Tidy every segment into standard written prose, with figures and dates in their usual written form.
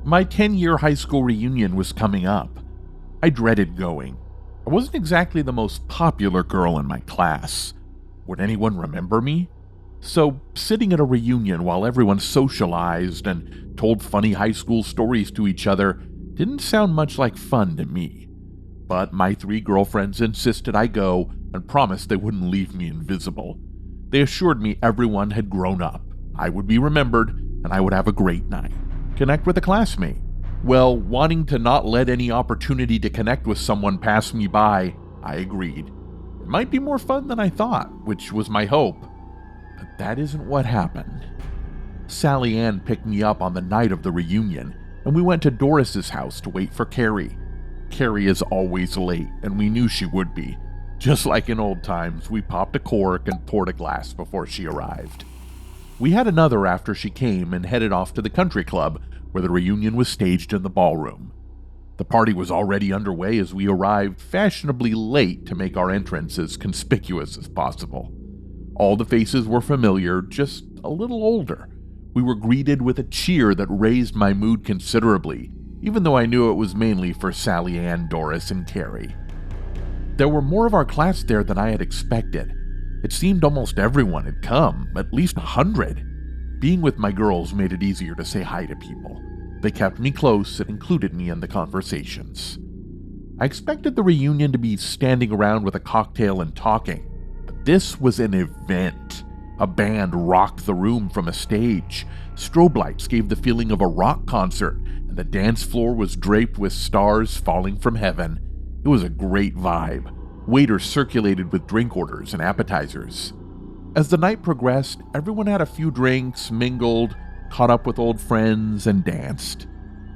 My 10-year high school reunion was coming up. I dreaded going. I wasn't exactly the most popular girl in my class. Would anyone remember me? So, sitting at a reunion while everyone socialized and told funny high school stories to each other didn't sound much like fun to me. But my 3 girlfriends insisted I go and promised they wouldn't leave me invisible. They assured me everyone had grown up, I would be remembered, and I would have a great night. Connect with a classmate. Well, wanting to not let any opportunity to connect with someone pass me by, I agreed. It might be more fun than I thought, which was my hope. But that isn't what happened. Sally Ann picked me up on the night of the reunion, and we went to Doris's house to wait for Carrie. Carrie is always late, and we knew she would be. Just like in old times, we popped a cork and poured a glass before she arrived. We had another after she came and headed off to the country club, where the reunion was staged in the ballroom. The party was already underway as we arrived fashionably late to make our entrance as conspicuous as possible. All the faces were familiar, just a little older. We were greeted with a cheer that raised my mood considerably, even though I knew it was mainly for Sally Ann, Doris, and Carrie. There were more of our class there than I had expected. It seemed almost everyone had come, at least 100. Being with my girls made it easier to say hi to people. They kept me close and included me in the conversations. I expected the reunion to be standing around with a cocktail and talking, but this was an event. A band rocked the room from a stage. Strobe lights gave the feeling of a rock concert, and the dance floor was draped with stars falling from heaven. It was a great vibe. Waiters circulated with drink orders and appetizers. As the night progressed, everyone had a few drinks, mingled, caught up with old friends, and danced.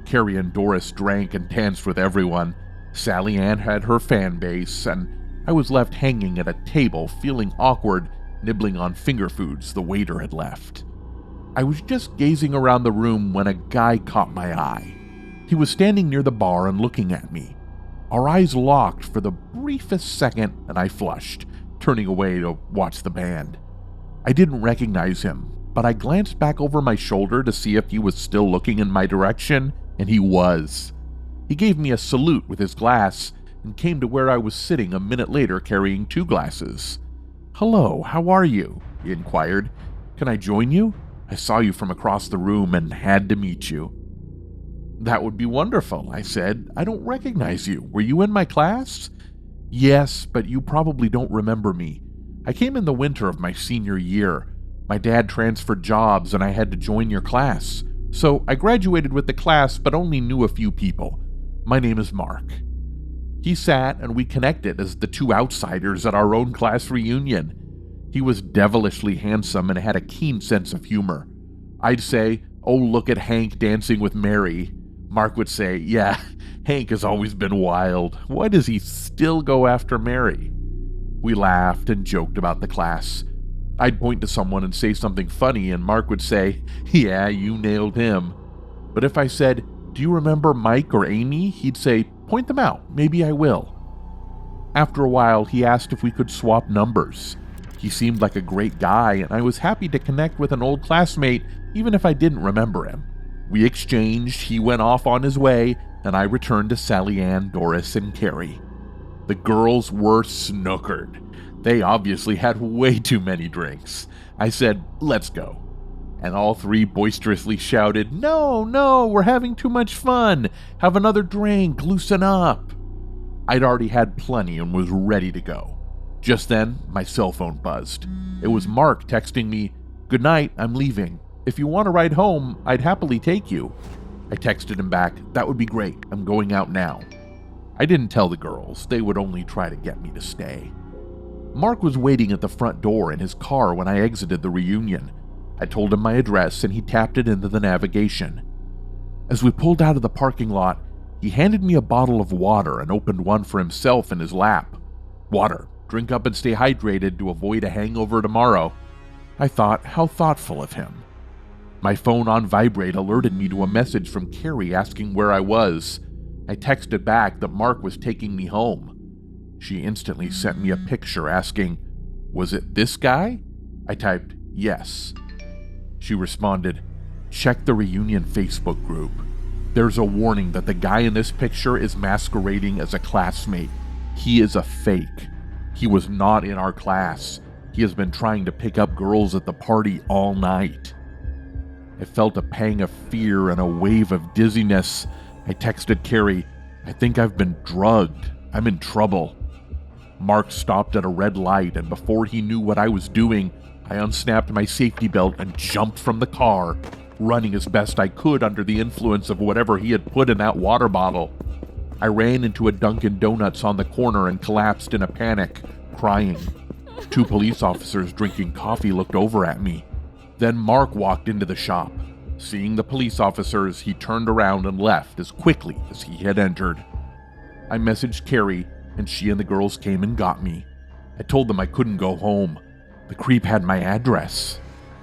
Carrie and Doris drank and danced with everyone. Sally Ann had her fan base, and I was left hanging at a table, feeling awkward, nibbling on finger foods the waiter had left. I was just gazing around the room when a guy caught my eye. He was standing near the bar and looking at me. Our eyes locked for the briefest second, and I flushed, turning away to watch the band. I didn't recognize him, but I glanced back over my shoulder to see if he was still looking in my direction, and he was. He gave me a salute with his glass and came to where I was sitting a minute later carrying 2 glasses. "Hello, how are you?" he inquired. "Can I join you? I saw you from across the room and had to meet you." "That would be wonderful," I said. "I don't recognize you. Were you in my class?" "Yes, but you probably don't remember me. I came in the winter of my senior year. My dad transferred jobs and I had to join your class. So I graduated with the class but only knew a few people. My name is Mark." He sat and we connected as the 2 outsiders at our own class reunion. He was devilishly handsome and had a keen sense of humor. I'd say, "Oh, look at Hank dancing with Mary." Mark would say, "Yeah, Hank has always been wild. Why does he still go after Mary?" We laughed and joked about the class. I'd point to someone and say something funny, and Mark would say, "Yeah, you nailed him." But if I said, "Do you remember Mike or Amy?" he'd say, "Point them out, maybe I will." After a while, he asked if we could swap numbers. He seemed like a great guy, and I was happy to connect with an old classmate, even if I didn't remember him. We exchanged, he went off on his way, and I returned to Sally Ann, Doris, and Carrie. The girls were snookered. They obviously had way too many drinks. I said, "Let's go." And all 3 boisterously shouted, "No, no, we're having too much fun. Have another drink, loosen up." I'd already had plenty and was ready to go. Just then, my cell phone buzzed. It was Mark texting me, "Good night, I'm leaving. If you want to ride home, I'd happily take you." I texted him back, "That would be great. I'm going out now." I didn't tell the girls. They would only try to get me to stay. Mark was waiting at the front door in his car when I exited the reunion. I told him my address and he tapped it into the navigation. As we pulled out of the parking lot, he handed me a bottle of water and opened one for himself in his lap. "Water. Drink up and stay hydrated to avoid a hangover tomorrow." I thought, how thoughtful of him. My phone on vibrate alerted me to a message from Carrie asking where I was. I texted back that Mark was taking me home. She instantly sent me a picture asking, "Was it this guy?" I typed, "Yes." She responded, "Check the reunion Facebook group." There's a warning that the guy in this picture is masquerading as a classmate. He is a fake. He was not in our class. He has been trying to pick up girls at the party all night. I felt a pang of fear and a wave of dizziness. I texted Carrie, "I think I've been drugged. I'm in trouble." Mark stopped at a red light, and before he knew what I was doing, I unsnapped my safety belt and jumped from the car, running as best I could under the influence of whatever he had put in that water bottle. I ran into a Dunkin' Donuts on the corner and collapsed in a panic, crying. 2 police officers drinking coffee looked over at me. Then Mark walked into the shop. Seeing the police officers, he turned around and left as quickly as he had entered. I messaged Carrie, and she and the girls came and got me. I told them I couldn't go home. The creep had my address.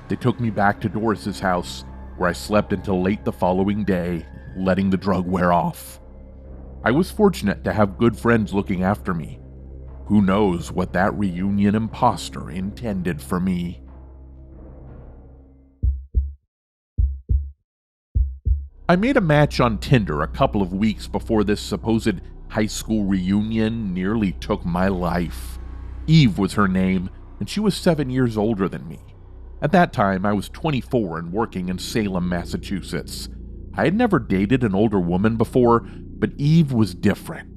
They took me back to Doris's house, where I slept until late the following day, letting the drug wear off. I was fortunate to have good friends looking after me. Who knows what that reunion imposter intended for me? I made a match on Tinder a couple of weeks before this supposed high school reunion nearly took my life. Eve was her name, and she was 7 years older than me. At that time, I was 24 and working in Salem, Massachusetts. I had never dated an older woman before, but Eve was different.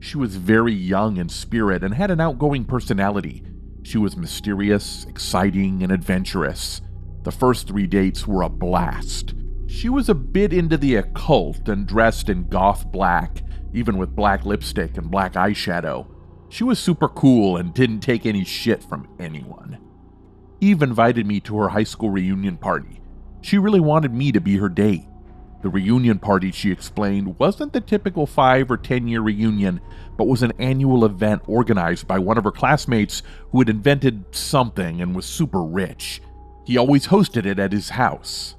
She was very young in spirit and had an outgoing personality. She was mysterious, exciting, and adventurous. The first 3 dates were a blast. She was a bit into the occult and dressed in goth black, even with black lipstick and black eyeshadow. She was super cool and didn't take any shit from anyone. Eve invited me to her high school reunion party. She really wanted me to be her date. The reunion party, she explained, wasn't the typical 5 or 10-year reunion, but was an annual event organized by one of her classmates who had invented something and was super rich. He always hosted it at his house.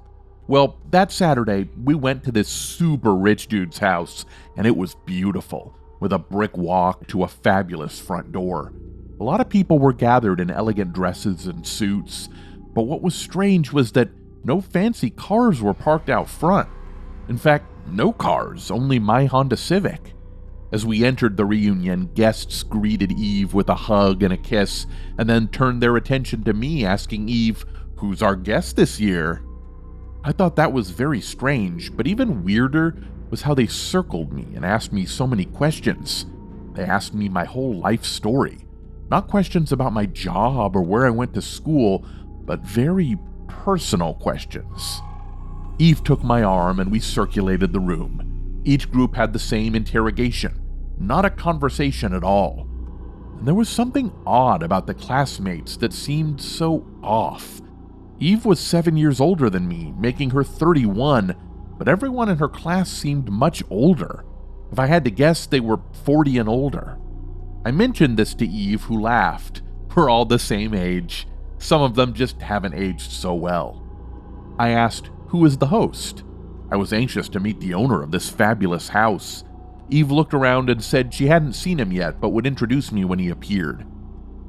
Well, that Saturday, we went to this super rich dude's house, and it was beautiful, with a brick walk to a fabulous front door. A lot of people were gathered in elegant dresses and suits, but what was strange was that no fancy cars were parked out front. In fact, no cars, only my Honda Civic. As we entered the reunion, guests greeted Eve with a hug and a kiss, and then turned their attention to me, asking Eve, "Who's our guest this year?" I thought that was very strange, but even weirder was how they circled me and asked me so many questions. They asked me my whole life story. Not questions about my job or where I went to school, but very personal questions. Eve took my arm and we circulated the room. Each group had the same interrogation, not a conversation at all. And there was something odd about the classmates that seemed so off. Eve was 7 years older than me, making her 31, but everyone in her class seemed much older. If I had to guess, they were 40 and older. I mentioned this to Eve, who laughed. We're all the same age. Some of them just haven't aged so well. I asked, who is the host? I was anxious to meet the owner of this fabulous house. Eve looked around and said she hadn't seen him yet, but would introduce me when he appeared.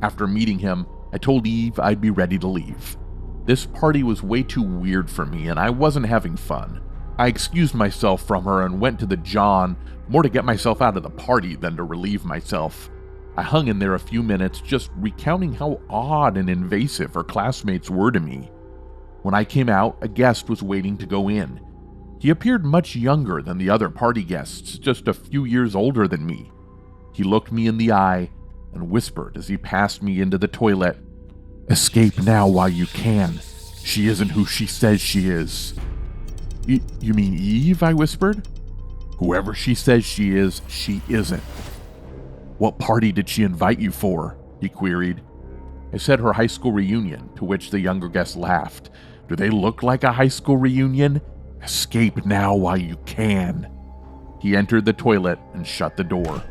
After meeting him, I told Eve I'd be ready to leave. This party was way too weird for me, and I wasn't having fun. I excused myself from her and went to the John, more to get myself out of the party than to relieve myself. I hung in there a few minutes, just recounting how odd and invasive her classmates were to me. When I came out, a guest was waiting to go in. He appeared much younger than the other party guests, just a few years older than me. He looked me in the eye and whispered as he passed me into the toilet, "Escape now while you can. She isn't who she says she is." You mean Eve?" I whispered. "Whoever she says she is, she isn't." "What party did she invite you for?" he queried. I said her high school reunion, to which the younger guest laughed. "Do they look like a high school reunion? Escape now while you can." He entered the toilet and shut the door.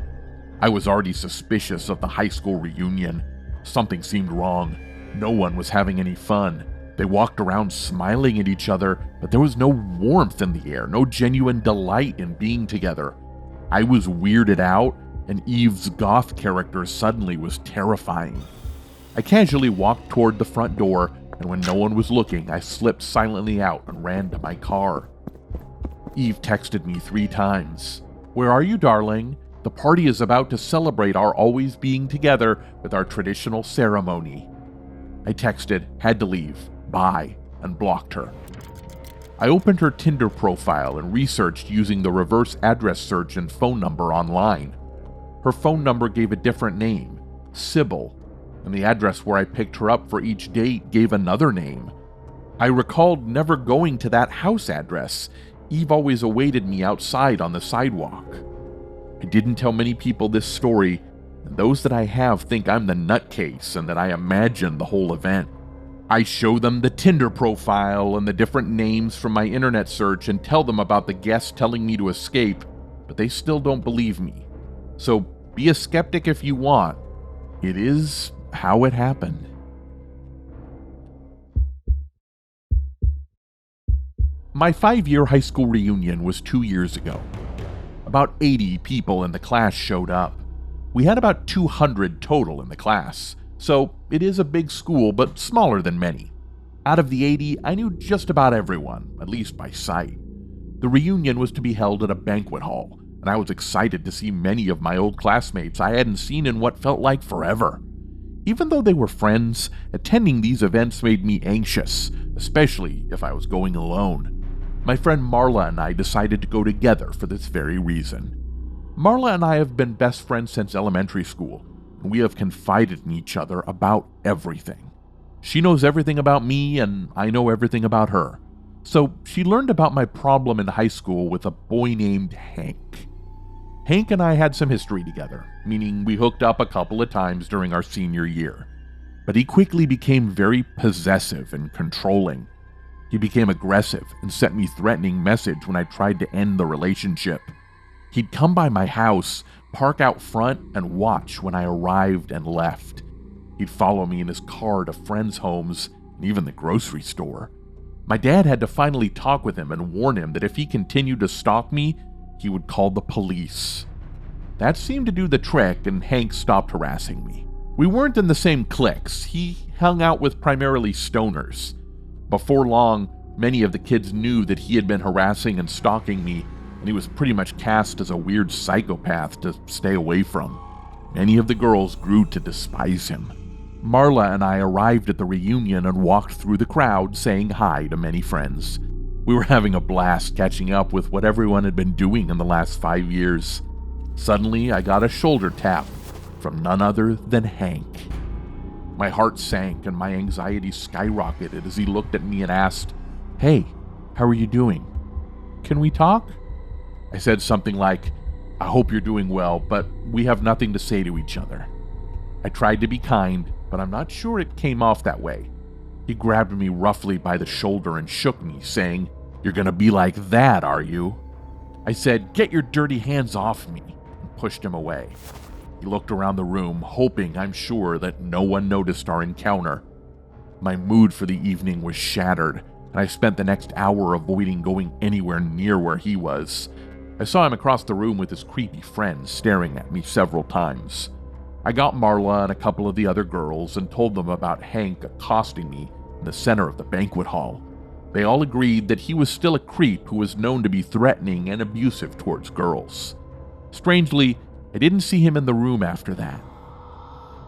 I was already suspicious of the high school reunion. Something seemed wrong. No one was having any fun. They walked around smiling at each other, but there was no warmth in the air, no genuine delight in being together. I was weirded out, and Eve's goth character suddenly was terrifying. I casually walked toward the front door, and when no one was looking, I slipped silently out and ran to my car. Eve texted me 3 times. "Where are you, darling? The party is about to celebrate our always being together with our traditional ceremony." I texted, "Had to leave, bye," and blocked her. I opened her Tinder profile and researched using the reverse address search and phone number online. Her phone number gave a different name, Sybil, and the address where I picked her up for each date gave another name. I recalled never going to that house address. Eve always awaited me outside on the sidewalk. I didn't tell many people this story, and those that I have think I'm the nutcase and that I imagined the whole event. I show them the Tinder profile and the different names from my internet search and tell them about the guest telling me to escape, but they still don't believe me. So be a skeptic if you want. It is how it happened. My 5-year high school reunion was 2 years ago. About 80 people in the class showed up. We had about 200 total in the class, so it is a big school but smaller than many. Out of the 80, I knew just about everyone, at least by sight. The reunion was to be held at a banquet hall, and I was excited to see many of my old classmates I hadn't seen in what felt like forever. Even though they were friends, attending these events made me anxious, especially if I was going alone. My friend Marla and I decided to go together for this very reason. Marla and I have been best friends since elementary school, and we have confided in each other about everything. She knows everything about me, and I know everything about her. So she learned about my problem in high school with a boy named Hank. Hank and I had some history together, meaning we hooked up a couple of times during our senior year. But he quickly became very possessive and controlling. He became aggressive and sent me threatening message when I tried to end the relationship. He'd come by my house, park out front, and watch when I arrived and left. He'd follow me in his car to friends' homes and even the grocery store. My dad had to finally talk with him and warn him that if he continued to stalk me, he would call the police. That seemed to do the trick, and Hank stopped harassing me. We weren't in the same cliques. He hung out with primarily stoners. Before long, many of the kids knew that he had been harassing and stalking me, and he was pretty much cast as a weird psychopath to stay away from. Many of the girls grew to despise him. Marla and I arrived at the reunion and walked through the crowd saying hi to many friends. We were having a blast catching up with what everyone had been doing in the last 5 years. Suddenly, I got a shoulder tap from none other than Hank. My heart sank and my anxiety skyrocketed as he looked at me and asked, "Hey, how are you doing? Can we talk?" I said something like, "I hope you're doing well, but we have nothing to say to each other." I tried to be kind, but I'm not sure it came off that way. He grabbed me roughly by the shoulder and shook me, saying, "You're gonna be like that, are you?" I said, "Get your dirty hands off me," and pushed him away. He looked around the room, hoping, I'm sure, that no one noticed our encounter. My mood for the evening was shattered, and I spent the next hour avoiding going anywhere near where he was. I saw him across the room with his creepy friend staring at me several times. I got Marla and a couple of the other girls and told them about Hank accosting me in the center of the banquet hall. They all agreed that he was still a creep who was known to be threatening and abusive towards girls. Strangely, I didn't see him in the room after that.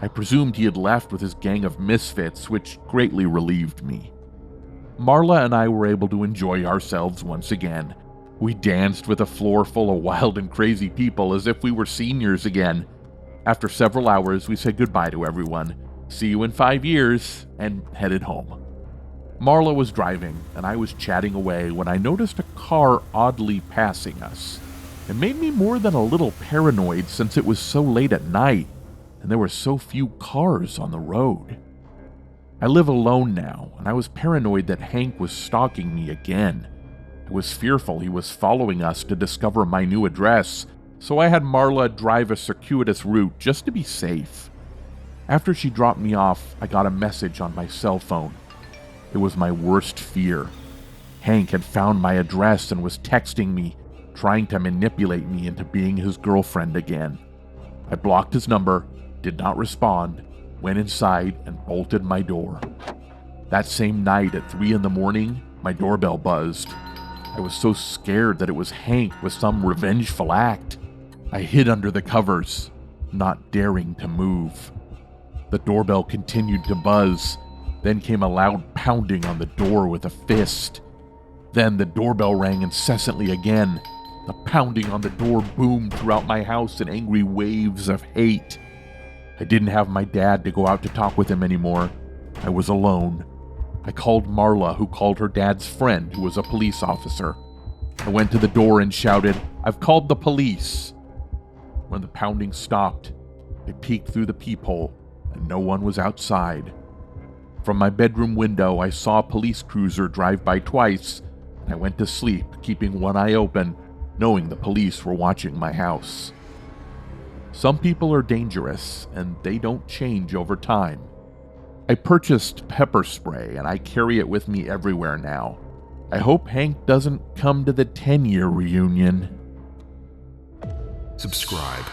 I presumed he had left with his gang of misfits, which greatly relieved me. Marla and I were able to enjoy ourselves once again. We danced with a floor full of wild and crazy people as if we were seniors again. After several hours, we said goodbye to everyone, "See you in 5 years," and headed home. Marla was driving, and I was chatting away when I noticed a car oddly passing us. It made me more than a little paranoid since it was so late at night, and there were so few cars on the road. I live alone now, and I was paranoid that Hank was stalking me again. I was fearful he was following us to discover my new address, so I had Marla drive a circuitous route just to be safe. After she dropped me off, I got a message on my cell phone. It was my worst fear. Hank had found my address and was texting me, trying to manipulate me into being his girlfriend again. I blocked his number, did not respond, went inside, and bolted my door. That same night at 3 a.m, my doorbell buzzed. I was so scared that it was Hank with some revengeful act. I hid under the covers, not daring to move. The doorbell continued to buzz. Then came a loud pounding on the door with a fist. Then the doorbell rang incessantly again. The pounding on the door boomed throughout my house in angry waves of hate. I didn't have my dad to go out to talk with him anymore. I was alone. I called Marla, who called her dad's friend, who was a police officer. I went to the door and shouted, "I've called the police." When the pounding stopped, I peeked through the peephole, and no one was outside. From my bedroom window, I saw a police cruiser drive by twice, and I went to sleep, keeping one eye open, knowing the police were watching my house. Some people are dangerous, and they don't change over time. I purchased pepper spray, and I carry it with me everywhere now. I hope Hank doesn't come to the 10-year reunion. Subscribe.